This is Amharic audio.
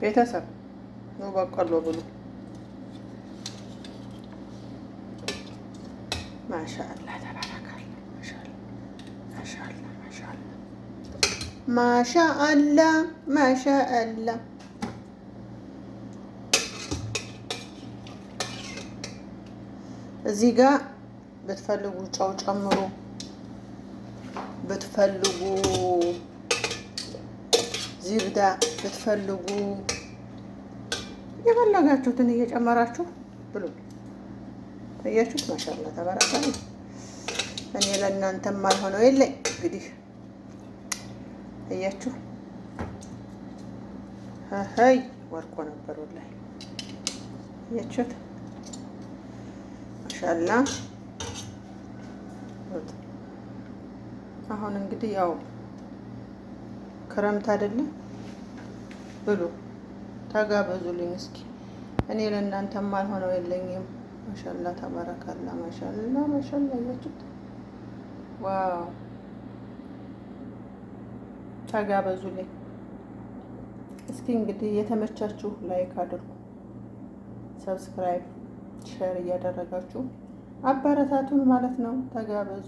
ቤተሰብ ነው በቆሎ ብሉ። ማሻአላ ተባረካል። ማሻአላ ማሻአላ ማሻአላ። እዚህ ጋር ብትፈልጉ ጨው ጨምሩ፣ ብትፈልጉ ዚብዳ፣ ብትፈልጉ የፈለጋችሁትን እየጨመራችሁ ብሉ። እያችሁት ማሻአላ ተባረካል። እኔ ለእናንተም አልሆነው የለኝ እንግዲህ እያችሁ ሀይ ወርቆ ነበር ወላሂ። እያችሁት ማሻአላ። አሁን እንግዲህ ያው ክረምት አይደለም፣ ብሉ ተጋበዙልኝ እስኪ። እኔ ለእናንተም አልሆነው የለኝም። ማሻአላ ተባረካላ። ማሻአላ ማሻአላ። እያችሁት ዋው ተጋበዙልኝ እስኪ። እንግዲህ የተመቻችሁ ላይክ አድርጉ፣ ሰብስክራይብ፣ ሼር እያደረጋችሁ አበረታቱን ማለት ነው። ተጋበዙ።